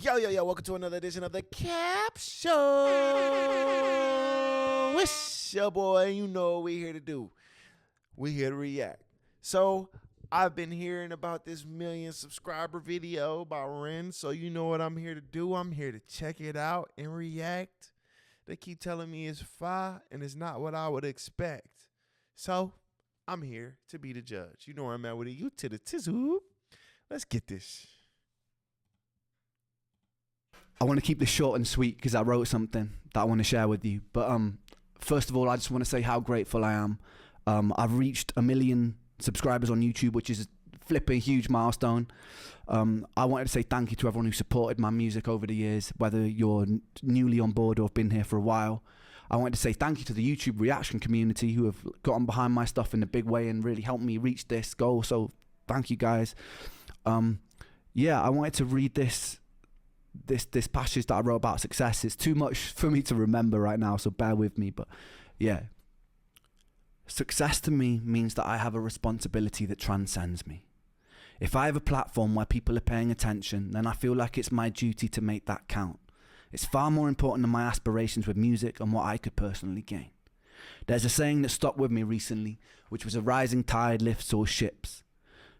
Yo, welcome to another edition of the Cap Show. It's your boy, you know what we're here to do. We're here to react. So, I've been hearing about this 1,000,000 subscriber video by Ren, so you know what I'm here to do. I'm here to check it out and react. They keep telling me it's fire, and it's not what I would expect. So, I'm here to be the judge. You know where I'm at with it. You to the tizzle. Let's get this. I want to keep this short and sweet because I wrote something that I want to share with you. But first of all, I just want to say how grateful I am. I've reached 1,000,000 subscribers on YouTube, which is a flipping huge milestone. I wanted to say thank you to everyone who supported my music over the years, whether you're newly on board or have been here for a while. I wanted to say thank you to the YouTube reaction community who have gotten behind my stuff in a big way and really helped me reach this goal. So thank you guys. Yeah, I wanted to read this passage that I wrote about success. It's too much for me to remember right now, so bear with me. But yeah, success to me means that I have a responsibility that transcends me. If I have a platform where people are paying attention, then I feel like it's my duty to make that count. It's far more important than my aspirations with music and what I could personally gain. There's a saying that stuck with me recently, which was a rising tide lifts all ships.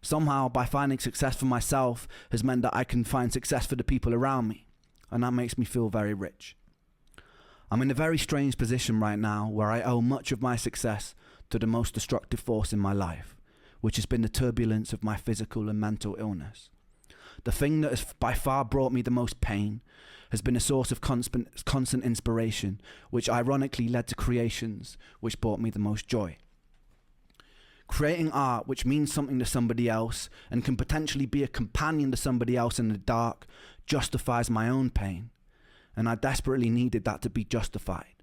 Somehow, by finding success for myself has meant that I can find success for the people around me, and that makes me feel very rich. I'm in a very strange position right now where I owe much of my success to the most destructive force in my life, which has been the turbulence of my physical and mental illness. The thing that has by far brought me the most pain has been a source of constant inspiration, which ironically led to creations which brought me the most joy. Creating art which means something to somebody else and can potentially be a companion to somebody else in the dark justifies my own pain, and I desperately needed that to be justified.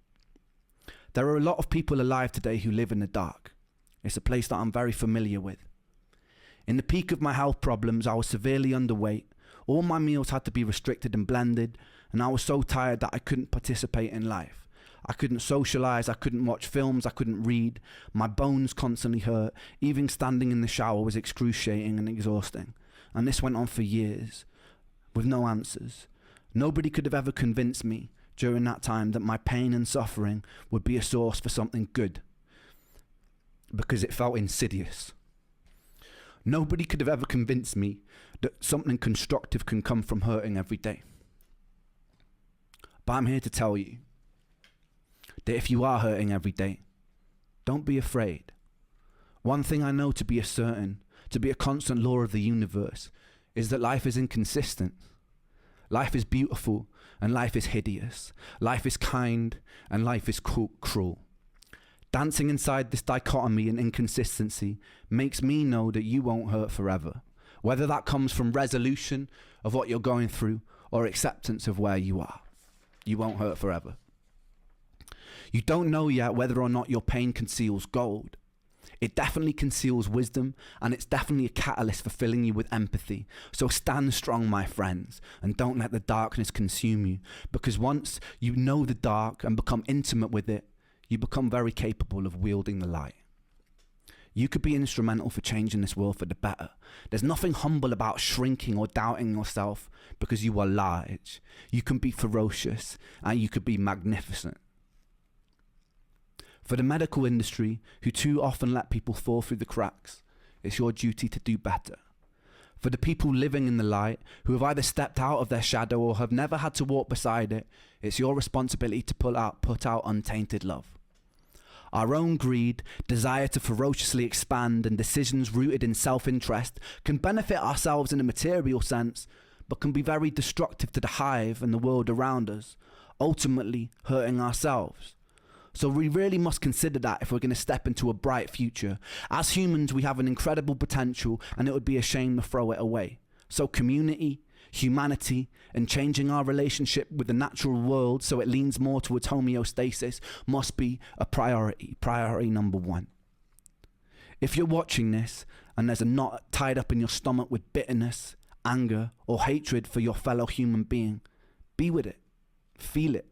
There are a lot of people alive today who live in the dark. It's a place that I'm very familiar with. In the peak of my health problems, I was severely underweight. All my meals had to be restricted and blended, and I was so tired that I couldn't participate in life. I couldn't socialize, I couldn't watch films, I couldn't read. My bones constantly hurt. Even standing in the shower was excruciating and exhausting. And this went on for years, with no answers. Nobody could have ever convinced me during that time that my pain and suffering would be a source for something good, because it felt insidious. Nobody could have ever convinced me that something constructive can come from hurting every day. But I'm here to tell you that if you are hurting every day, don't be afraid. One thing I know to be a constant law of the universe, is that life is inconsistent. Life is beautiful and life is hideous. Life is kind and life is cruel. Dancing inside this dichotomy and inconsistency makes me know that you won't hurt forever, whether that comes from resolution of what you're going through or acceptance of where you are. You won't hurt forever. You don't know yet whether or not your pain conceals gold. It definitely conceals wisdom, and it's definitely a catalyst for filling you with empathy. So stand strong, my friends, and don't let the darkness consume you, because once you know the dark and become intimate with it, you become very capable of wielding the light. You could be instrumental for changing this world for the better. There's nothing humble about shrinking or doubting yourself because you are large. You can be ferocious and you could be magnificent. For the medical industry, who too often let people fall through the cracks, it's your duty to do better. For the people living in the light, who have either stepped out of their shadow or have never had to walk beside it, it's your responsibility to put out untainted love. Our own greed, desire to ferociously expand, and decisions rooted in self-interest can benefit ourselves in a material sense, but can be very destructive to the hive and the world around us, ultimately hurting ourselves. So we really must consider that if we're going to step into a bright future. As humans, we have an incredible potential, and it would be a shame to throw it away. So community, humanity, and changing our relationship with the natural world so it leans more towards homeostasis must be a priority number one. If you're watching this and there's a knot tied up in your stomach with bitterness, anger, or hatred for your fellow human being, be with it, feel it,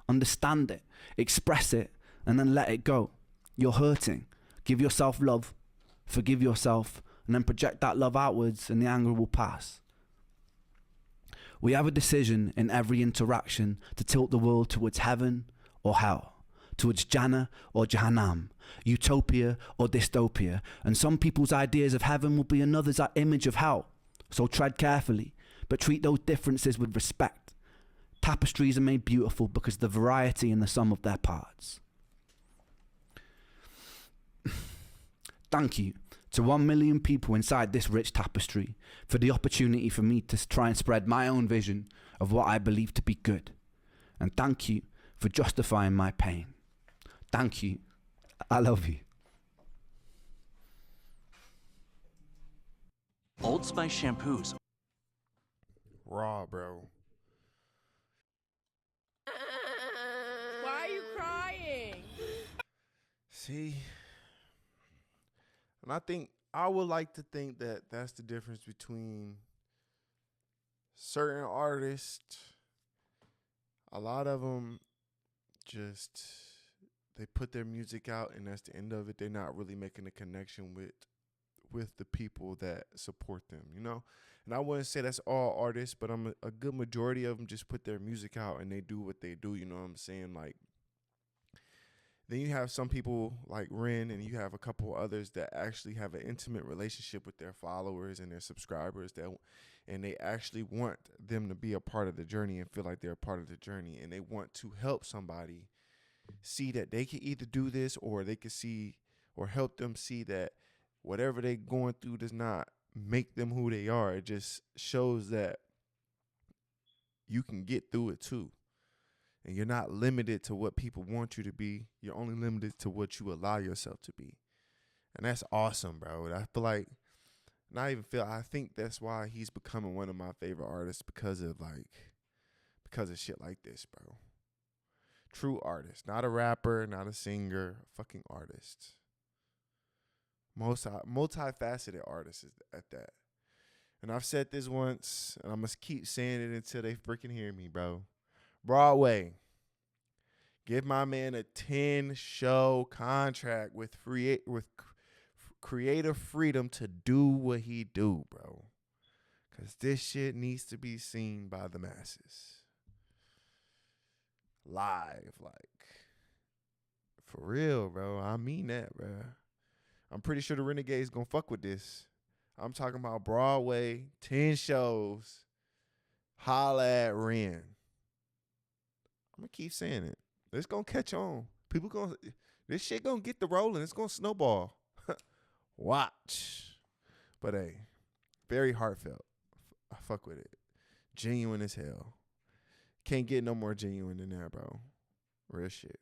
understand it, express it, and then let it go. You're hurting. Give yourself love, forgive yourself, and then project that love outwards, and the anger will pass. We have a decision in every interaction to tilt the world towards heaven or hell, towards Jannah or Jahannam, utopia or dystopia, and some people's ideas of heaven will be another's image of hell. So tread carefully, but treat those differences with respect. Tapestries are made beautiful because of the variety in the sum of their parts. Thank you to 1 million people inside this rich tapestry for the opportunity for me to try and spread my own vision of what I believe to be good. And thank you for justifying my pain. Thank you. I love you. Old Spice shampoos. Raw, bro. Why are you crying? See, and I would like to think that that's the difference between certain artists. A lot of them just, they put their music out and that's the end of it. They're not really making a connection with the people that support them, you know? And I wouldn't say that's all artists, but a good majority of them just put their music out and they do what they do, you know what I'm saying? Like, then you have some people like Ren, and you have a couple others that actually have an intimate relationship with their followers and their subscribers, and they actually want them to be a part of the journey and feel like they're a part of the journey, and they want to help somebody see that they can either do this, or they can see or help them see that whatever they're going through does not make them who they are. It just shows that you can get through it too. And you're not limited to what people want you to be. You're only limited to what you allow yourself to be. And that's awesome, bro. I feel like, I think that's why he's becoming one of my favorite artists because of shit like this, bro. True artist. Not a rapper, not a singer, a fucking artist. Multifaceted artist is at that. And I've said this once, and I must keep saying it until they freaking hear me, bro. Broadway, give my man a 10-show contract with creative freedom to do what he do, bro. Because this shit needs to be seen by the masses. Live, like, for real, bro. I mean that, bro. I'm pretty sure the Renegades gonna fuck with this. I'm talking about Broadway, 10 shows, holla at Ren. I'm gonna keep saying it. It's gonna catch on. This shit gonna get the rolling. It's gonna snowball. Watch. But hey, very heartfelt. I fuck with it. Genuine as hell. Can't get no more genuine than that, bro. Real shit.